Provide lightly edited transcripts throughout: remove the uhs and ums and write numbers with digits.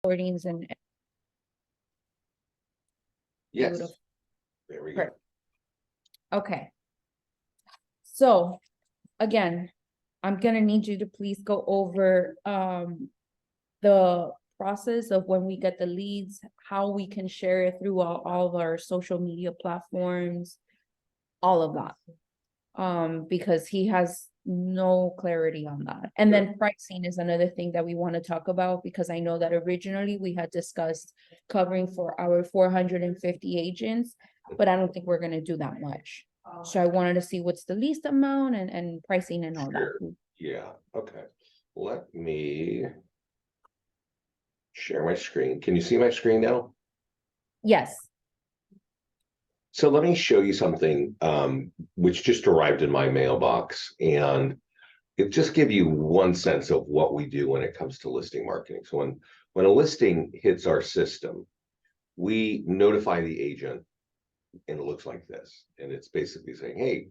recordings and Yes. beautiful. There we go. Great. Okay. So again, I'm gonna need you to please go over the process of when we get the leads, how we can share it through all of our social media platforms, all of that. Because he has no clarity on that. And then pricing is another thing that we want to talk about, because I know that originally we had discussed covering for our 450 agents, but I don't think we're gonna do that much. So I wanted to see what's the least amount and pricing and all Sure. that. Yeah, okay. Let me share my screen. Can you see my screen now? Yes. So let me show you something which just arrived in my mailbox, and it just give you one sense of what we do when it comes to listing marketing. So when a listing hits our system, we notify the agent, and it looks like this. And it's basically saying, hey,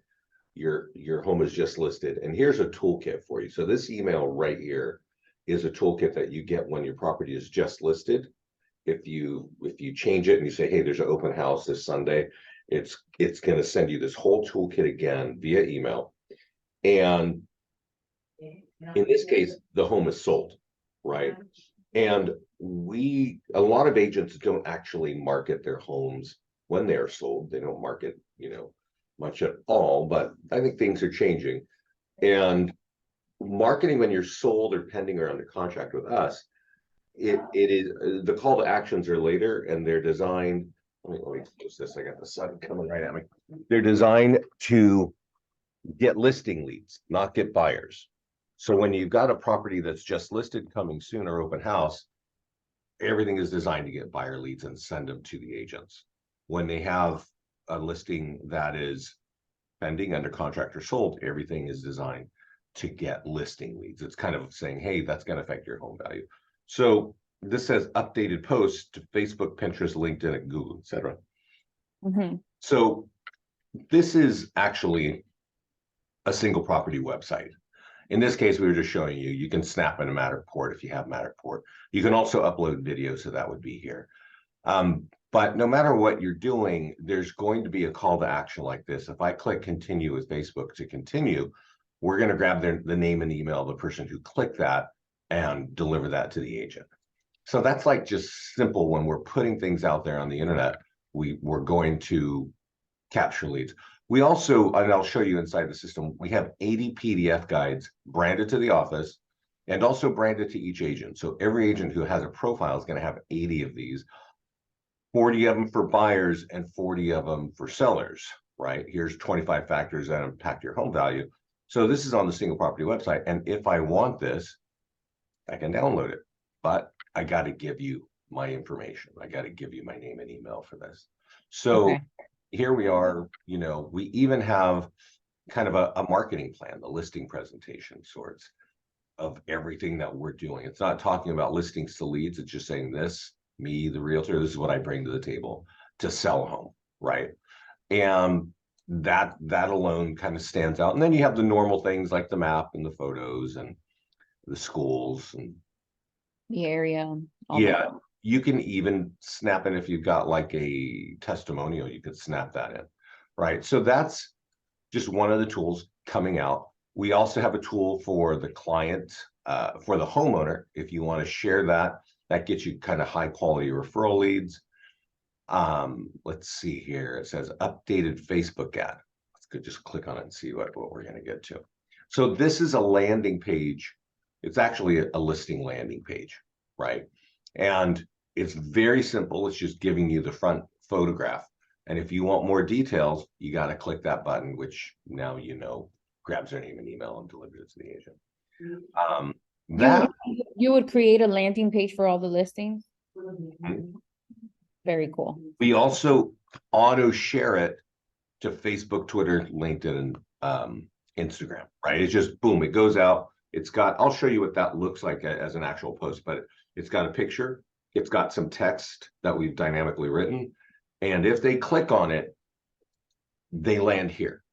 your home is just listed, and here's a toolkit for you. So this email right here is a toolkit that you get when your property is just listed. If you change it and you say, hey, there's an open house this Sunday, it's going to send you this whole toolkit again via email. And in this case, the home is sold, right? And a lot of agents don't actually market their homes when they are sold. They don't market, much at all, but I think things are changing. And marketing when you're sold or pending or under contract with us, it is the call to actions are later, and they're designed. Let me close this. I got the sun coming right at me. They're designed to get listing leads, not get buyers. So when you've got a property that's just listed, coming soon, or open house, everything is designed to get buyer leads and send them to the agents. When they have a listing that is pending, under contract, or sold, everything is designed to get listing leads. It's kind of saying, hey, that's going to affect your home value. So this says updated posts to Facebook, Pinterest, LinkedIn, and Google, etc. So this is actually a single property website. In this case, we were just showing you can snap in a Matterport if you have Matterport. You can also upload video, so that would be here. But no matter what you're doing, there's going to be a call to action like this. If I click continue with Facebook to continue, we're going to grab the name and email of the person who clicked that and deliver that to the agent. So that's like just simple. When we're putting things out there on the internet, we're going to capture leads. We also, and I'll show you inside the system, we have 80 PDF guides branded to the office and also branded to each agent. So every agent who has a profile is going to have 80 of these, 40 of them for buyers and 40 of them for sellers, right? Here's 25 factors that impact your home value. So this is on the single property website. And if I want this, I can download it, but I got to give you my information. I got to give you my name and email for this. So here we are, we even have kind of a marketing plan, the listing presentation sorts of everything that we're doing. It's not talking about listings to leads. It's just saying this, me, the realtor, this is what I bring to the table to sell a home, right? And that alone kind of stands out. And then you have the normal things like the map and the photos and the schools and The area. Yeah, you can even snap in if you've got like a testimonial, you could snap that in, right? So that's just one of the tools coming out. We also have a tool for the client, for the homeowner. If you want to share that, that gets you kind of high quality referral leads. Let's see here. It says updated Facebook ad. Let's just click on it and see what we're going to get to. So this is a landing page. It's actually a listing landing page, right? And it's very simple. It's just giving you the front photograph. And if you want more details, you got to click that button, which now grabs their name and email and delivers it to the agent. You would create a landing page for all the listings? Very cool. We also auto share it to Facebook, Twitter, LinkedIn, and Instagram, right? It's just boom, it goes out. I'll show you what that looks like as an actual post, but it's got a picture, it's got some text that we've dynamically written, and if they click on it, they land here.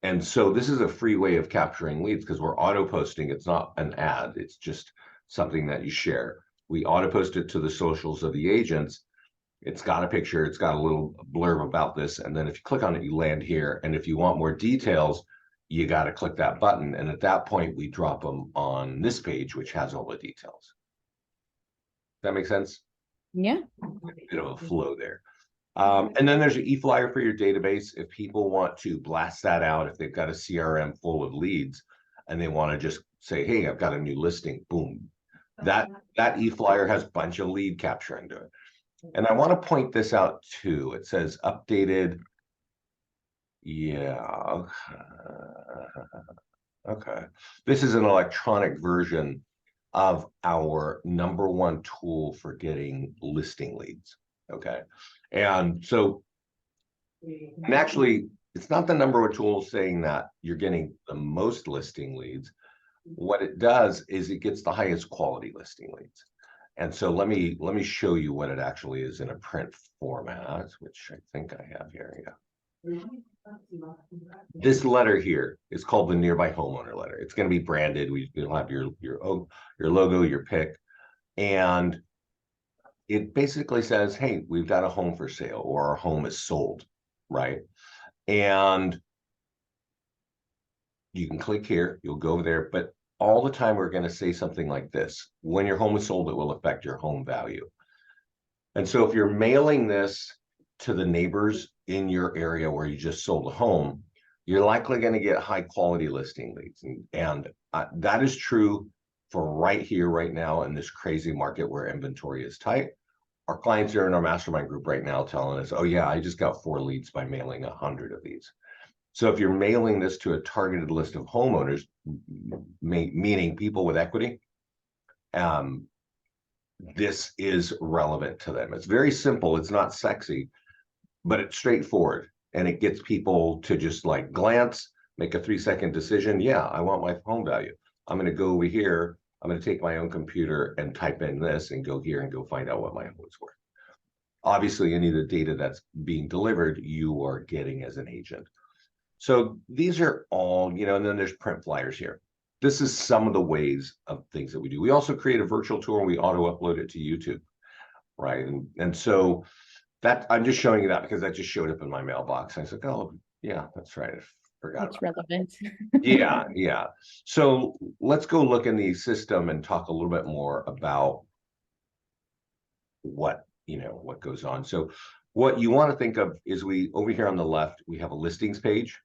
And so this is a free way of capturing leads because we're auto posting. It's not an ad, it's just something that you share. We auto post it to the socials of the agents. It's got a picture, it's got a little blurb about this. And then if you click on it, you land here. And if you want more details, you got to click that button. And at that point, we drop them on this page, which has all the details. That makes sense? Yeah. A bit of a flow there. And then there's an e-flyer for your database. If people want to blast that out, if they've got a CRM full of leads and they want to just say, hey, I've got a new listing, boom. That e-flyer has a bunch of lead capture into it. And I want to point this out too. It says updated. Yeah. Okay. This is an electronic version of our #1 tool for getting listing leads. Okay. And so, and actually, it's not the #1 tool saying that you're getting the most listing leads. What it does is it gets the highest quality listing leads. And so let me show you what it actually is in a print format, which I think I have here. Yeah. This letter here is called the nearby homeowner letter. It's going to be branded. You'll have your logo, your pick, and it basically says, hey, we've got a home for sale, or our home is sold, right? And you can click here, you'll go there, but all the time we're going to say something like this: when your home is sold, it will affect your home value. And so if you're mailing this to the neighbors in your area where you just sold a home, you're likely going to get high quality listing leads. And that is true for right here, right now, in this crazy market where inventory is tight. Our clients are in our mastermind group right now telling us, oh yeah, I just got 4 leads by mailing 100 of these. So if you're mailing this to a targeted list of homeowners, meaning people with equity, this is relevant to them. It's very simple. It's not sexy, but it's straightforward. And it gets people to just like glance, make a 3-second decision. Yeah, I want my home value. I'm going to go over here. I'm going to take my own computer and type in this and go here and go find out what my home is worth. Obviously, any of the data that's being delivered, you are getting as an agent. So these are all, and then there's print flyers here. This is some of the ways of things that we do. We also create a virtual tour and we auto upload it to YouTube, right? And so that, I'm just showing you that because that just showed up in my mailbox. I said, oh, yeah, that's right. I forgot. That's relevant. Yeah. So let's go look in the system and talk a little bit more about what goes on. So what you want to think of is over here on the left, we have a listings page.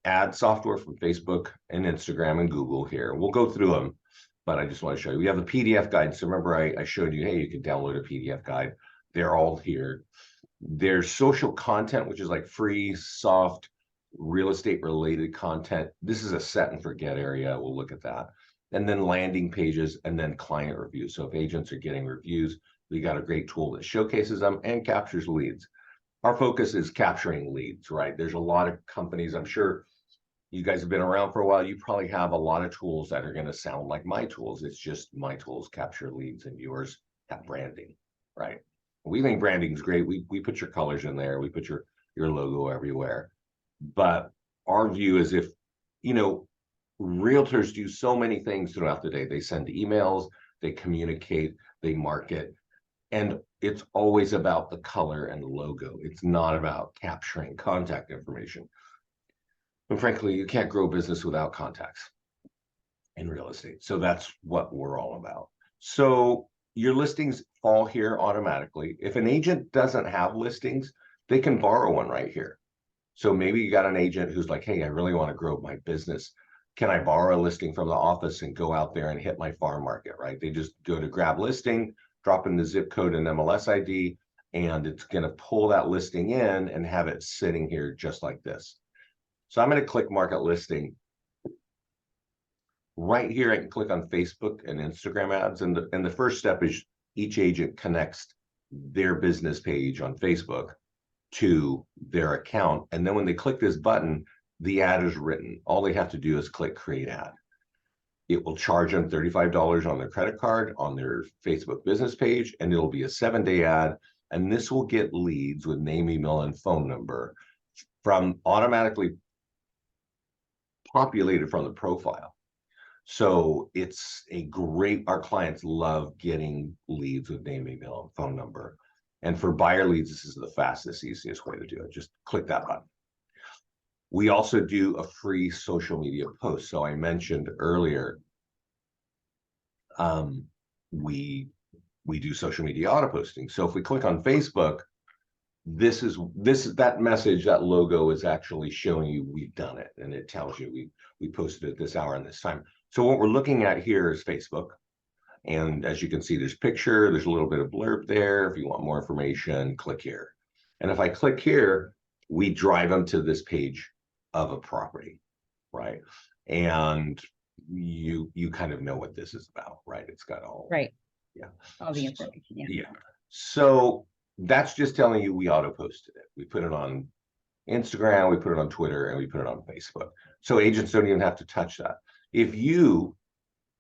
Ad software from Facebook and Instagram and Google here. We'll go through them, but I just want to show you. We have a PDF guide. So remember I showed you, hey, you can download a PDF guide. They're all here. There's social content, which is like free, soft, real estate related content. This is a set and forget area. We'll look at that. And then landing pages and then client reviews. So if agents are getting reviews, we got a great tool that showcases them and captures leads. Our focus is capturing leads, right? There's a lot of companies, I'm sure you guys have been around for a while. You probably have a lot of tools that are going to sound like my tools. It's just my tools capture leads and yours have branding, right? We think branding is great. We put your colors in there. We put your logo everywhere. But our view is if, realtors do so many things throughout the day. They send emails, they communicate, they market, and it's always about the color and logo. It's not about capturing contact information. And frankly, you can't grow business without contacts in real estate. So that's what we're all about. So your listings fall here automatically. If an agent doesn't have listings, they can borrow one right here. So maybe you got an agent who's like, hey, I really want to grow my business. Can I borrow a listing from the office and go out there and hit my farm market, right? They just go to grab listing, drop in the zip code and MLS ID, and it's going to pull that listing in and have it sitting here just like this. So I'm going to click market listing. Right here, I can click on Facebook and Instagram ads. And the first step is each agent connects their business page on Facebook to their account. And then when they click this button, the ad is written. All they have to do is click create ad. It will charge them $35 on their credit card on their Facebook business page, and it'll be a 7-day ad. And this will get leads with name, email, and phone number from automatically populated from the profile. So it's a great, our clients love getting leads with name, email, and phone number. And for buyer leads, this is the fastest, easiest way to do it. Just click that button. We also do a free social media post. So I mentioned earlier, we do social media auto posting. So if we click on Facebook, that message, that logo is actually showing you we've done it, and it tells you we posted it this hour and this time. So what we're looking at here is Facebook. And as you can see, there's picture, there's a little bit of blurb there. If you want more information, click here. And if I click here, we drive them to this page of a property, right? And you kind of know what this is about, right? It's got all, Right. yeah, All the information, yeah. yeah. So that's just telling you we auto posted it. We put it on Instagram, we put it on Twitter, and we put it on Facebook. So agents don't even have to touch that. If you,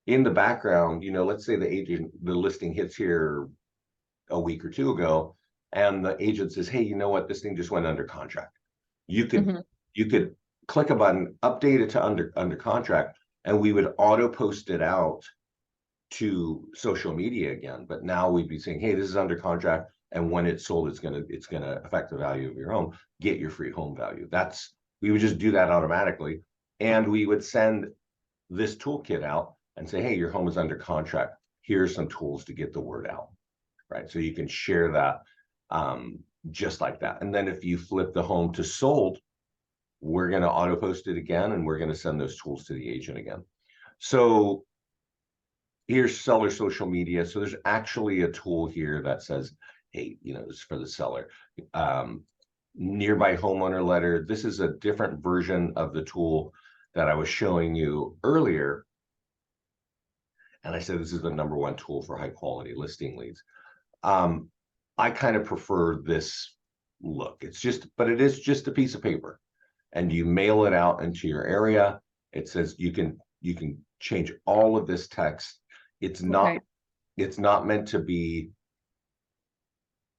in the background, let's say the listing hits here a week or two ago, and the agent says, hey, you know what, this thing just went under contract. You could click a button, update it to under contract, and we would auto post it out to social media again. But now we'd be saying, hey, this is under contract, and when it's sold, it's gonna affect the value of your home. Get your free home value. We would just do that automatically, and we would send this toolkit out and say, hey, your home is under contract. Here's some tools to get the word out, right? So you can share that just like that. And then if you flip the home to sold, we're going to auto post it again, and we're going to send those tools to the agent again. So here's seller social media. So there's actually a tool here that says, hey, this is for the seller. Nearby homeowner letter. This is a different version of the tool that I was showing you earlier. And I said, this is the #1 tool for high quality listing leads. I kind of prefer this look. But it is just a piece of paper, and you mail it out into your area. It says you can change all of this text. It's not meant to be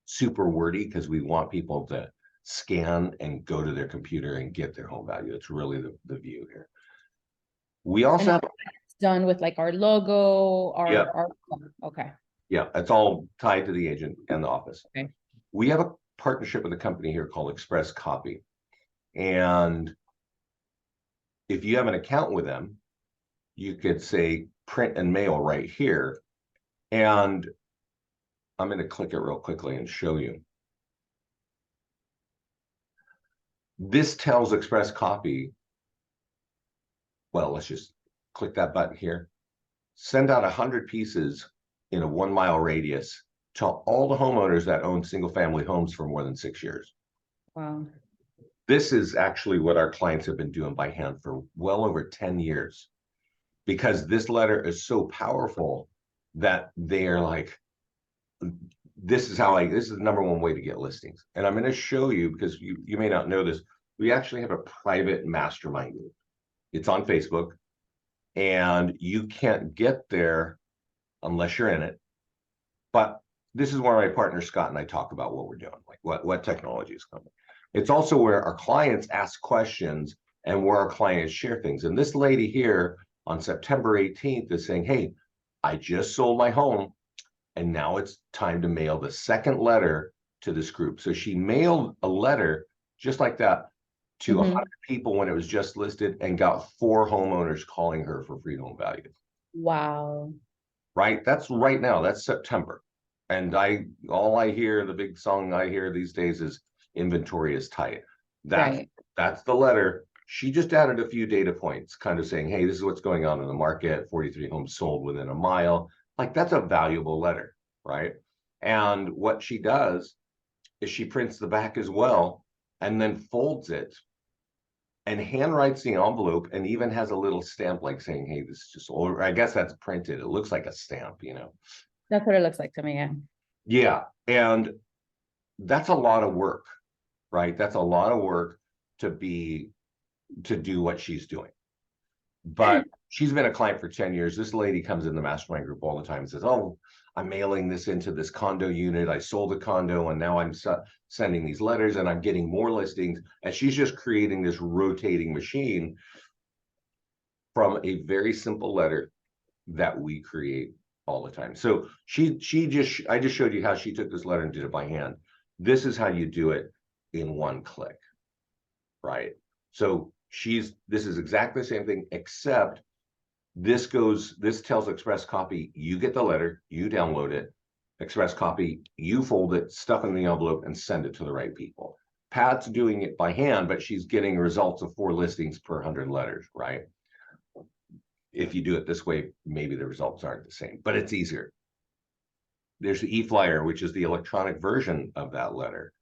super wordy, because we want people to scan and go to their computer and get their home value. It's really the view here. We also have done with like our logo, Yeah. Okay. Yeah, it's all tied to the agent and the office. Okay. We have a partnership with a company here called Express Copy. And if you have an account with them, you could say print and mail right here. And I'm going to click it real quickly and show you. This tells Express Copy, well, let's just click that button here. Send out 100 pieces in a 1-mile radius to all the homeowners that own single-family homes for more than 6 years. Wow. This is actually what our clients have been doing by hand for well over 10 years, because this letter is so powerful that they're like, this is the #1 way to get listings. And I'm going to show you, because you may not know this, we actually have a private mastermind group. It's on Facebook, and you can't get there unless you're in it. But this is where my partner Scott and I talk about what we're doing, like what technology is coming. It's also where our clients ask questions and where our clients share things. And this lady here on September 18th is saying, hey, I just sold my home, and now it's time to mail the second letter to this group. So she mailed a letter just like that to 100 people when it was just listed, and got 4 homeowners calling her for free home value. Wow. Right? That's right now. That's September. And the big song I hear these days is inventory is tight. That's the letter. She just added a few data points, kind of saying, hey, this is what's going on in the market. 43 homes sold within a mile. Like, that's a valuable letter, right? And what she does is she prints the back as well, and then folds it and handwrites the envelope, and even has a little stamp, like saying, hey, this is just, or I guess that's printed. It looks like a stamp, That's what it looks like to me, yeah. Yeah. And that's a lot of work, right? That's a lot of work to do what she's doing. But she's been a client for 10 years. This lady comes in the mastermind group all the time and says, oh, I'm mailing this into this condo unit. I sold a condo, and now I'm sending these letters, and I'm getting more listings. And she's just creating this rotating machine from a very simple letter that we create all the time. So I just showed you how she took this letter and did it by hand. This is how you do it in one click, right? So this is exactly the same thing, except this tells Express Copy, you get the letter, you download it, Express Copy, you fold it, stuff in the envelope, and send it to the right people. Pat's doing it by hand, but she's getting results of 4 listings per 100 letters, right? If you do it this way, maybe the results aren't the same, but it's easier. There's the e-flyer, which is the electronic version of that letter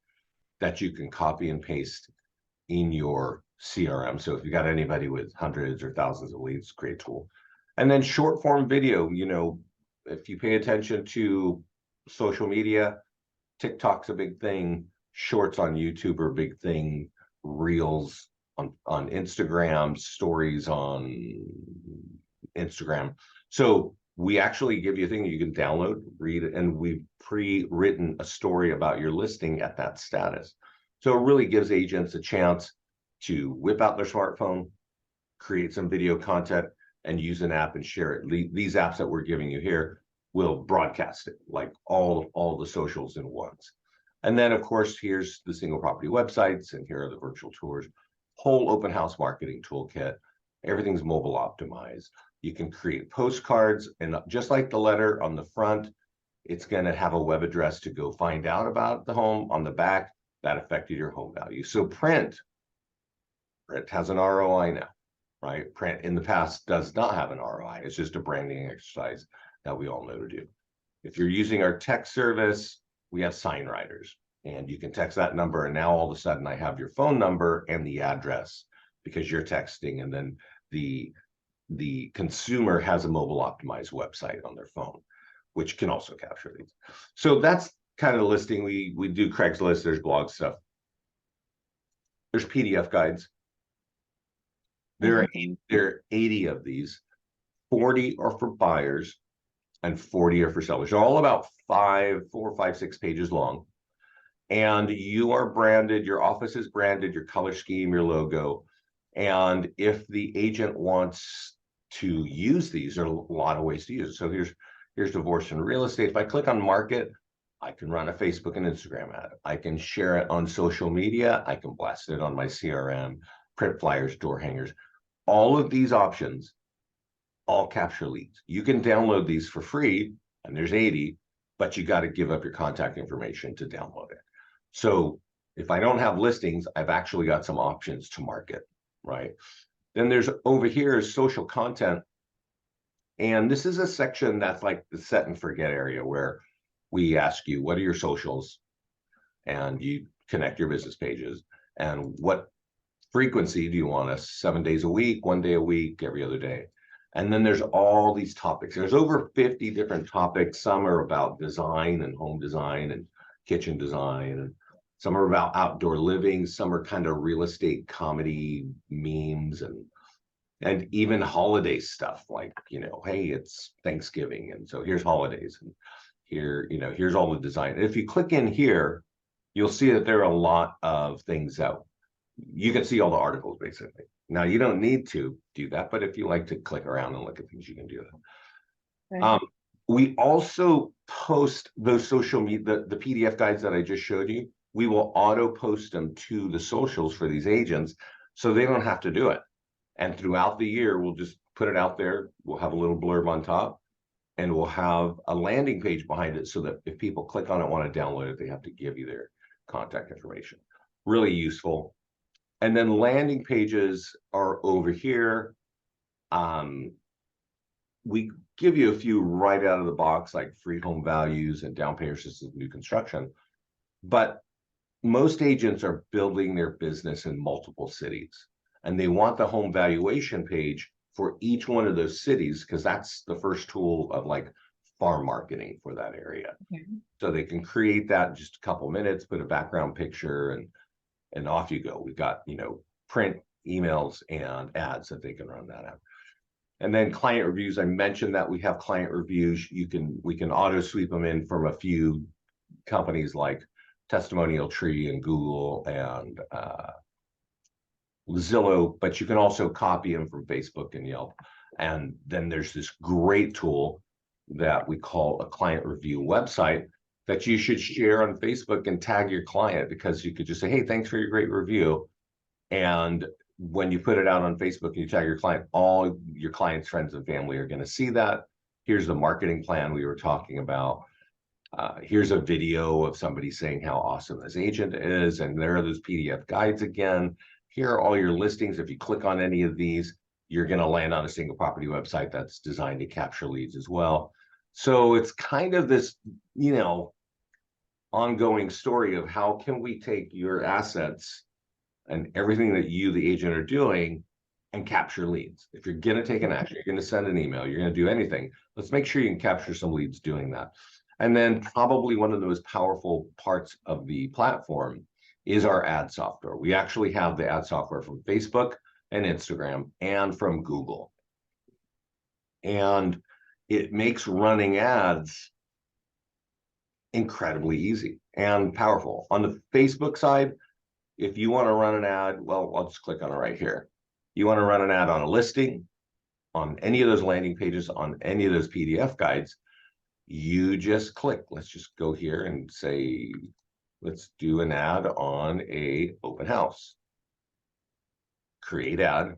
that you can copy and paste in your CRM. So if you got anybody with hundreds or thousands of leads, great tool. And then short form video, if you pay attention to social media, TikTok's a big thing, shorts on YouTube are a big thing, reels on Instagram, stories on Instagram. So we actually give you a thing that you can download, read it, and we've pre-written a story about your listing at that status. So it really gives agents a chance to whip out their smartphone, create some video content, and use an app and share it. These apps that we're giving you here will broadcast it, like all the socials in once. And then, of course, here's the single property websites, and here are the virtual tours, whole open house marketing toolkit. Everything's mobile optimized. You can create postcards, and just like the letter on the front, it's going to have a web address to go find out about the home. On the back, that affected your home value. So print has an ROI now, right? Print in the past does not have an ROI. It's just a branding exercise that we all know to do. If you're using our text service, we have sign writers, and you can text that number, and now all of a sudden I have your phone number and the address because you're texting, and then the consumer has a mobile optimized website on their phone, which can also capture these. So that's kind of the listing. We do Craigslist, there's blog stuff. There's PDF guides. There are 80 of these. 40 are for buyers and 40 are for sellers. They're all about 4, 5, 6 pages long. And you are branded, your office is branded, your color scheme, your logo. And if the agent wants to use these, there are a lot of ways to use it. So here's divorce and real estate. If I click on market, I can run a Facebook and Instagram ad. I can share it on social media. I can blast it on my CRM, print flyers, door hangers. All of these options all capture leads. You can download these for free, and there's 80, but you got to give up your contact information to download it. So if I don't have listings, I've actually got some options to market, right? Then there's over here is social content. And this is a section that's like the set and forget area where we ask you, what are your socials? And you connect your business pages. And what frequency do you want us? 7 days a week, 1 day a week, every other day? And then there's all these topics. There's over 50 different topics. Some are about design and home design and kitchen design. And some are about outdoor living. Some are kind of real estate comedy memes and even holiday stuff like, hey, it's Thanksgiving. And so here's holidays. And here, here's all the design. And if you click in here, you'll see that there are a lot of things that you can see all the articles basically. Now you don't need to do that, but if you like to click around and look at things, you can do that. Right. We also post those social media, the PDF guides that I just showed you. We will auto post them to the socials for these agents so they don't have to do it. And throughout the year, we'll just put it out there. We'll have a little blurb on top, and we'll have a landing page behind it so that if people click on it, want to download it, they have to give you their contact information. Really useful. And then landing pages are over here. We give you a few right out of the box, like free home values and down payment assistance new construction. But most agents are building their business in multiple cities, and they want the home valuation page for each one of those cities because that's the first tool of like farm marketing for that area. Okay. So they can create that in just a couple minutes, put a background picture, and off you go. We've got, print, emails, and ads that they can run that out. And then client reviews, I mentioned that we have client reviews. We can auto sweep them in from a few companies like Testimonial Tree and Google and Zillow, but you can also copy them from Facebook and Yelp. And then there's this great tool that we call a client review website that you should share on Facebook and tag your client, because you could just say, hey, thanks for your great review. And when you put it out on Facebook and you tag your client, all your client's friends and family are going to see that. Here's the marketing plan we were talking about. Here's a video of somebody saying how awesome this agent is. And there are those PDF guides again. Here are all your listings. If you click on any of these, you're going to land on a single property website that's designed to capture leads as well. So it's kind of this, ongoing story of how can we take your assets and everything that you, the agent, are doing and capture leads. If you're going to take an action, you're going to send an email, you're going to do anything, let's make sure you can capture some leads doing that. And then probably one of the most powerful parts of the platform is our ad software. We actually have the ad software from Facebook and Instagram and from Google. And it makes running ads incredibly easy and powerful. On the Facebook side, if you want to run an ad, well, I'll just click on it right here. You want to run an ad on a listing, on any of those landing pages, on any of those PDF guides, you just click. Let's just go here and say, let's do an ad on a open house. Create ad.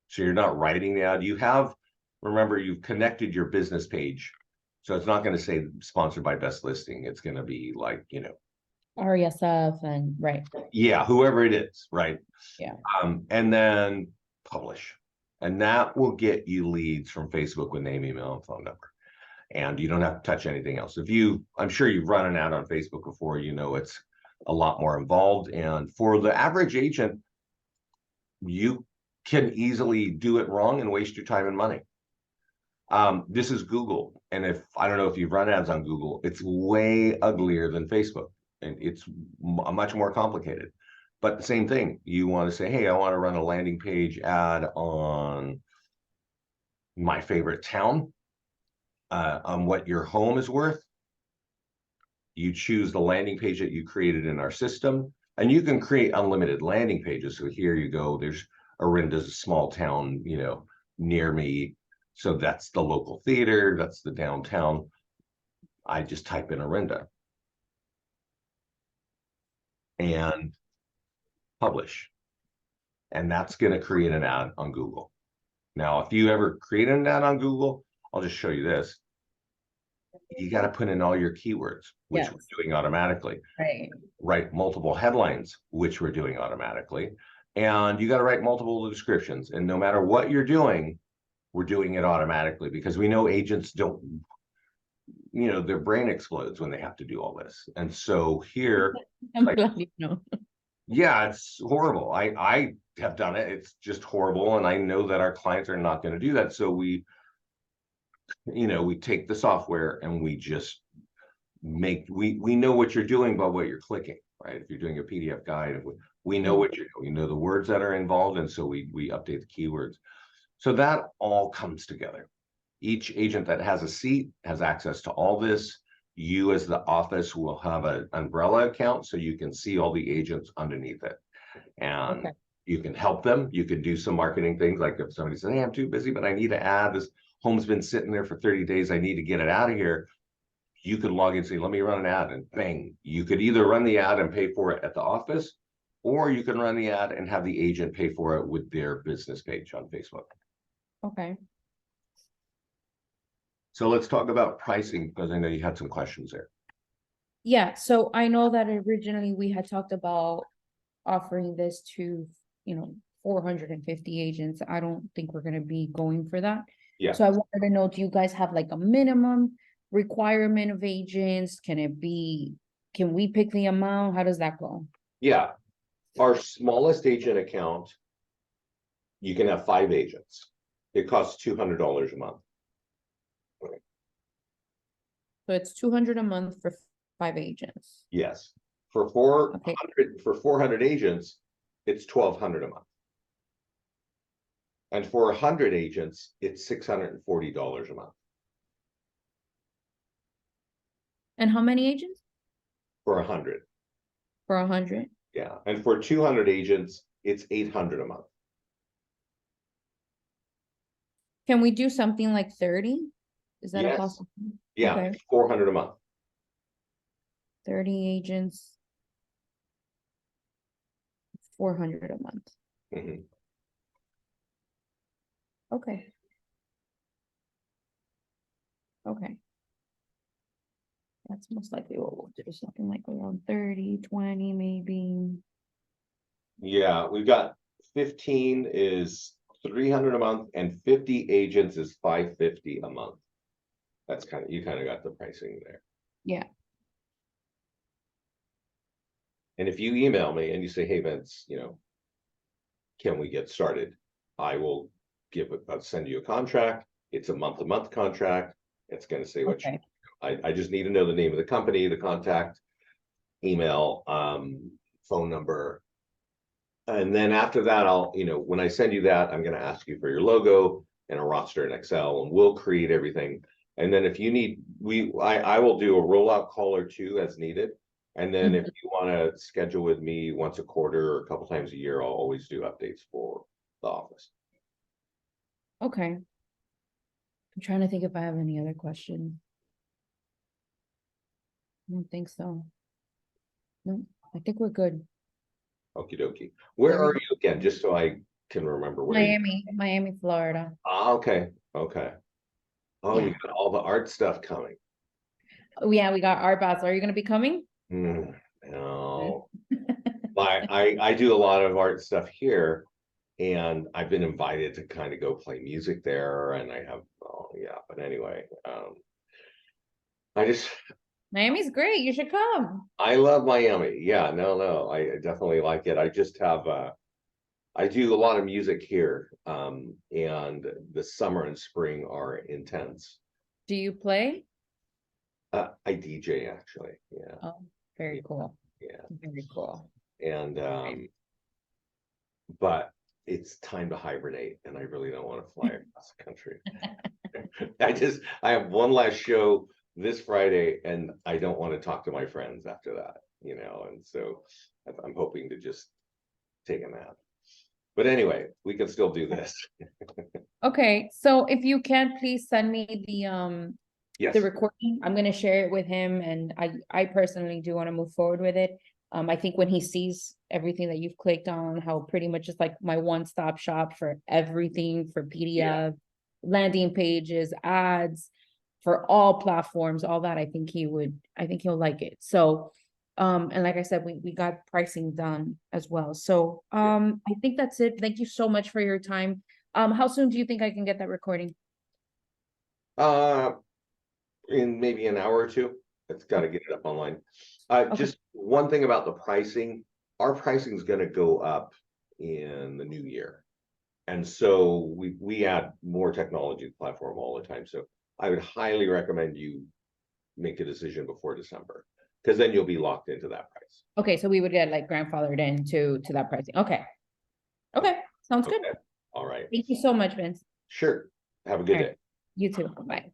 So you're not writing the ad. You have, remember, you've connected your business page. So it's not going to say sponsored by Best Listing. It's going to be like, RESF and right. Yeah, whoever it is, right? Yeah. And then publish. And that will get you leads from Facebook with name, email, and phone number. And you don't have to touch anything else. I'm sure you've run an ad on Facebook before, it's a lot more involved. And for the average agent, you can easily do it wrong and waste your time and money. This is Google. And I don't know if you've run ads on Google, it's way uglier than Facebook. And it's much more complicated. But the same thing, you want to say, hey, I want to run a landing page ad on my favorite town, on what your home is worth. You choose the landing page that you created in our system, and you can create unlimited landing pages. So here you go, there's Orinda's a small town, near me. So that's the local theater, that's the downtown. I just type in Orinda and publish. And that's going to create an ad on Google. Now, if you ever create an ad on Google, I'll just show you this. You got to put in all your keywords, which Yes. we're doing automatically. Right. Write multiple headlines, which we're doing automatically. And you got to write multiple descriptions. And no matter what you're doing, we're doing it automatically, because we know agents don't, their brain explodes when they have to do all this. And so here, I'm glad you know. yeah, it's horrible. I have done it. It's just horrible. And I know that our clients are not going to do that. So we take the software and we just we know what you're doing by what you're clicking, right? If you're doing a PDF guide, we know what you're doing, the words that are involved. And so we update the keywords. So that all comes together. Each agent that has a seat has access to all this. You as the office will have an umbrella account, so you can see all the agents underneath it. And you can help them. You can do some marketing things, like if somebody says, hey, I'm too busy, but I need to add this home's been sitting there for 30 days. I need to get it out of here. You could log in and say, let me run an ad, and bang. You could either run the ad and pay for it at the office, or you can run the ad and have the agent pay for it with their business page on Facebook. Okay. So let's talk about pricing, because I know you had some questions there. Yeah, so I know that originally we had talked about offering this to, 450 agents. I don't think we're gonna be going for that. Yeah. So I wanted to know, do you guys have like a minimum requirement of agents? Can we pick the amount? How does that go? Yeah. Our smallest agent account, you can have 5 agents. It costs $200 a month. So it's 200 a month for 5 agents. Yes. For 400 agents, it's $1,200 a month. And for 100 agents, it's $640 a month. And how many agents? For 100. For 100? Yeah. And for 200 agents, it's $800 a month. Can we do something like 30? Is that a Yes. possibility? Yeah, Okay. 400 a month. 30 agents. 400 a month. Mhm. Okay. Okay. That's most likely what we'll do, something like around 30, 20, maybe. Yeah, we've got 15 is 300 a month, and 50 agents is 550 a month. That's you kind of got the pricing there. Yeah. And if you email me and you say, hey, Vince, can we get started? I will I'll send you a contract. It's a month-to-month contract. It's going to say what Okay. I just need to know the name of the company, the contact, email, phone number. And then after that, when I send you that, I'm going to ask you for your logo and a roster in Excel, and we'll create everything. And then if you need, I will do a rollout call or two as needed. And then if you want to schedule with me once a quarter or a couple times a year, I'll always do updates for the office. Okay. I'm trying to think if I have any other questions. I don't think so. No, I think we're good. Okie dokie. Where are Everything- you again? Just so I can remember where you. Miami, Florida. Ah, okay. Okay. Oh, you Yeah. got all the art stuff coming. Oh, yeah, we got Art Basel. Are you going to be coming? No. I do a lot of art stuff here, and I've been invited to kind of go play music there, and but anyway, Miami's great. You should come. I love Miami. Yeah, no, I definitely like it. I just have I do a lot of music here, and the summer and spring are intense. Do you play? I DJ actually, yeah. Oh, very cool. Yeah. Very cool. And but it's time to hibernate, and I really don't want to fly across the country. I have one last show this Friday, and I don't want to talk to my friends after that, and so I'm hoping to just take a nap. But anyway, we can still do this. Okay, so if you can, please send me Yes. the recording. I'm gonna share it with him, and I personally do want to move forward with it. I think when he sees everything that you've clicked on, how pretty much it's like my one-stop shop for everything, for PDF, landing pages, ads, for all platforms, all that, I think he'll like it. So, and like I said, we got pricing done as well. So, I think that's it. Thank you so much for your time. How soon do you think I can get that recording? In maybe an hour or two. It's got to get it up online. Just one thing about the pricing, our pricing is going to go up in the new year. And so we add more technology to the platform all the time. So I would highly recommend you make a decision before December, because then you'll be locked into that price. Okay, so we would get like grandfathered into that pricing. Okay. Okay, sounds good. All right. Thank you so much, Vince. Sure. Have a good All right. day. You too. Bye.